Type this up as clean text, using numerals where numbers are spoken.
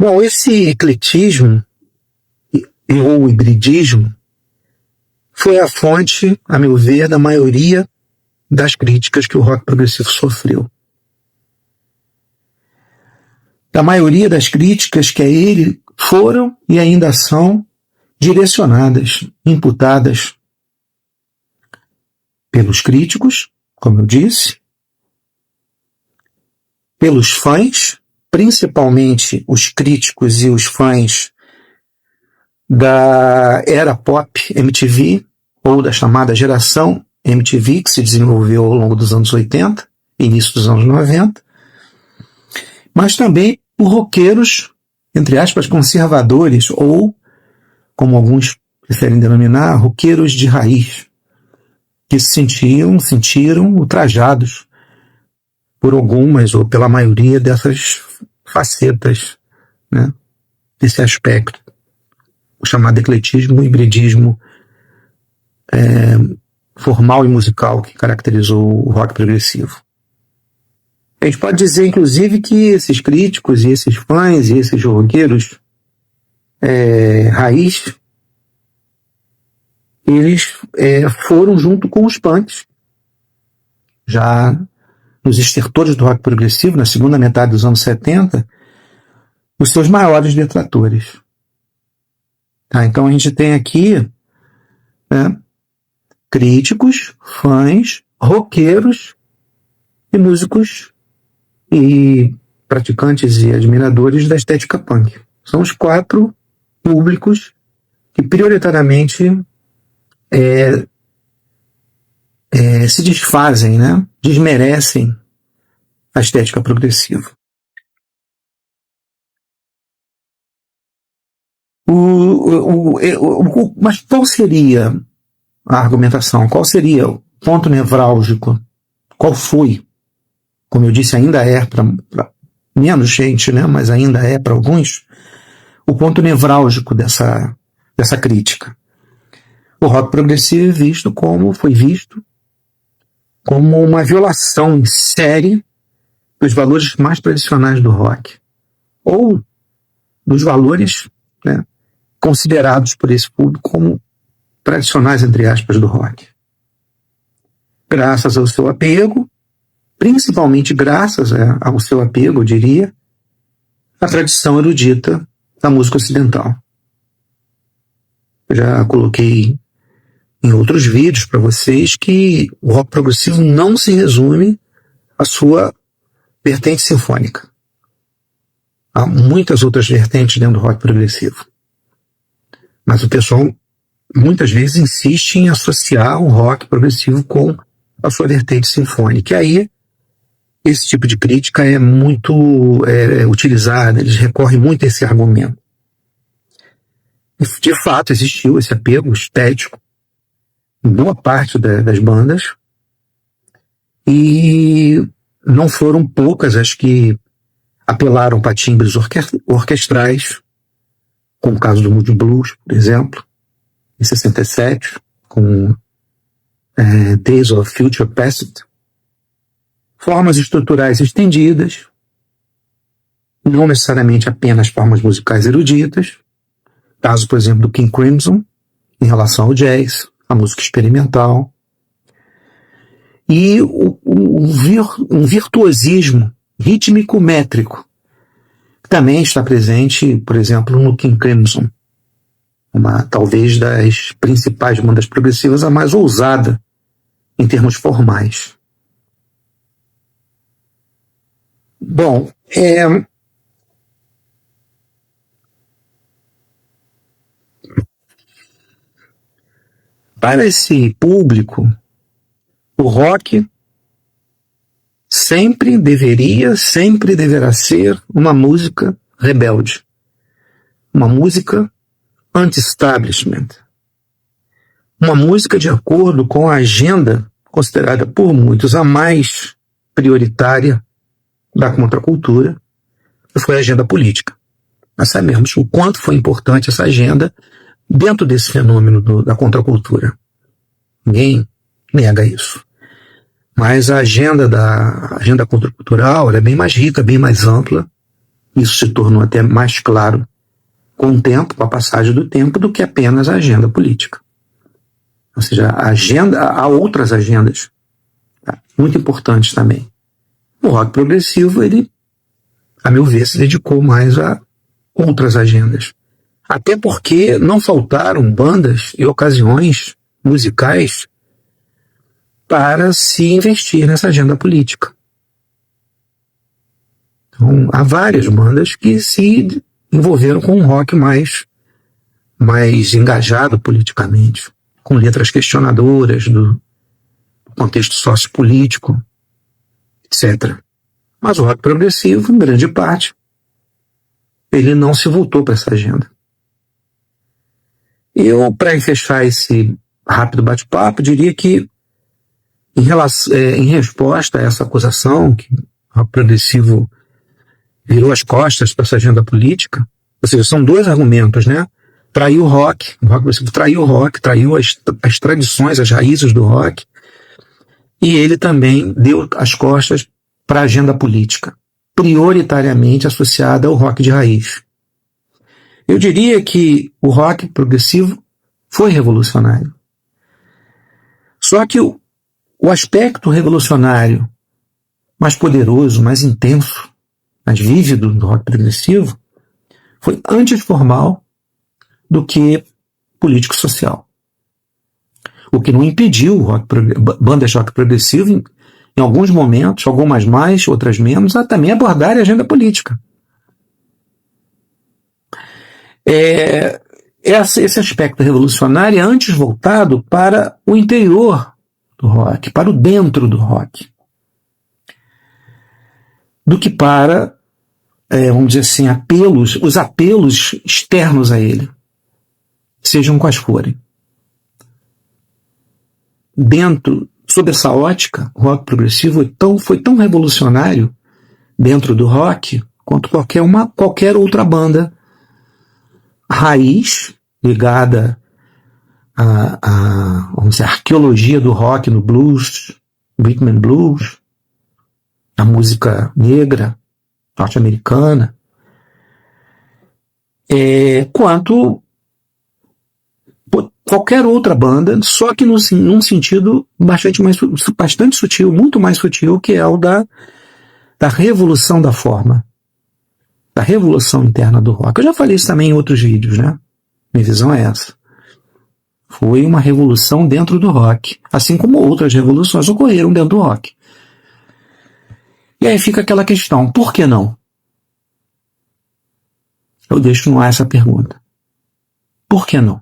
Bom, esse ecletismo ou hibridismo foi a fonte, a meu ver, da maioria das críticas que o rock progressivo sofreu. Da maioria das críticas que a ele foram e ainda são direcionadas, imputadas pelos críticos, como eu disse, pelos fãs, principalmente os críticos e os fãs da era pop MTV, ou da chamada geração MTV, que se desenvolveu ao longo dos anos 80, início dos anos 90, mas também por roqueiros, entre aspas, conservadores, ou, como alguns preferem denominar, roqueiros de raiz, que se sentiram ultrajados por algumas ou pela maioria dessas facetas, né, desse aspecto, o chamado ecletismo, o hibridismo formal e musical que caracterizou o rock progressivo. A gente pode dizer, inclusive, que esses críticos e esses fãs e esses roqueiros raiz, eles foram junto com os punks, já nos estertores do rock progressivo, na segunda metade dos anos 70, os seus maiores detratores. Tá? Então a gente tem aqui, né, críticos, fãs, roqueiros e músicos e praticantes e admiradores da estética punk. São os 4 públicos que prioritariamente se desfazem, né? Desmerecem a estética progressiva. Mas qual seria a argumentação? Qual seria o ponto nevrálgico? Qual foi? Como eu disse, ainda é para menos gente, né? Mas ainda é para alguns, o ponto nevrálgico dessa crítica. O rock progressivo foi visto como uma violação em série dos valores mais tradicionais do rock, ou dos valores, né, considerados por esse público como tradicionais, entre aspas, do rock. Graças ao seu apego, principalmente graças ao seu apego, eu diria, à tradição erudita da música ocidental. Eu já coloquei em outros vídeos para vocês que o rock progressivo não se resume à sua vertente sinfônica. Há muitas outras vertentes dentro do rock progressivo. Mas o pessoal muitas vezes insiste em associar o rock progressivo com a sua vertente sinfônica. E aí, esse tipo de crítica é muito utilizada, eles recorrem muito a esse argumento. De fato, existiu esse apego estético em boa parte das bandas, e não foram poucas as que apelaram para timbres orquestrais, como o caso do Moody Blues, por exemplo, em 67, com Days of Future Past, formas estruturais estendidas, não necessariamente apenas formas musicais eruditas, caso, por exemplo, do King Crimson, em relação ao jazz, a música experimental, e um virtuosismo rítmico-métrico, que também está presente, por exemplo, no King Crimson, talvez das principais bandas progressivas, a mais ousada em termos formais. Bom, para esse público, o rock sempre deverá ser uma música rebelde, uma música anti-establishment, uma música de acordo com a agenda considerada por muitos a mais prioritária da contracultura, que foi a agenda política. Nós sabemos o quanto foi importante essa agenda dentro desse fenômeno da contracultura. Ninguém nega isso. Mas a agenda contracultural é bem mais rica, bem mais ampla, Isso se tornou até mais claro com o tempo, com a passagem do tempo, do que apenas a agenda política. Ou seja, há outras agendas, tá, muito importantes também. O rock progressivo, ele, a meu ver, se dedicou mais a outras agendas. Até porque não faltaram bandas e ocasiões musicais para se investir nessa agenda política. Então, há várias bandas que se envolveram com um rock mais engajado politicamente, com letras questionadoras do contexto sociopolítico, etc. Mas o rock progressivo, em grande parte, ele não se voltou para essa agenda. Eu, para fechar esse rápido bate-papo, diria que, em resposta a essa acusação, que o rock progressivo virou as costas para essa agenda política, ou seja, são dois argumentos, né? Traiu o rock progressivo traiu o rock, traiu as tradições, as raízes do rock, e ele também deu as costas para a agenda política, prioritariamente associada ao rock de raiz. Eu diria que o rock progressivo foi revolucionário. Só que o aspecto revolucionário mais poderoso, mais intenso, mais vívido do rock progressivo foi antes formal do que político-social. O que não impediu bandas de rock progressivo, em alguns momentos, algumas mais, outras menos, a também abordarem a agenda política. Esse aspecto revolucionário é antes voltado para o interior do rock, para o dentro do rock, do que para, vamos dizer assim, os apelos externos a ele, sejam quais forem. Sob essa ótica, o rock progressivo foi tão revolucionário dentro do rock quanto qualquer outra banda raiz ligada vamos dizer, à arqueologia do rock no blues, rhythm and blues, a música negra, norte-americana, quanto qualquer outra banda, só que num sentido bastante sutil, muito mais sutil, que é o da revolução da forma, da revolução interna do rock. Eu já falei isso também em outros vídeos, né? Minha visão é essa. Foi uma revolução dentro do rock, assim como outras revoluções ocorreram dentro do rock. E aí fica aquela questão, por que não? Eu deixo no ar essa pergunta. Por que não?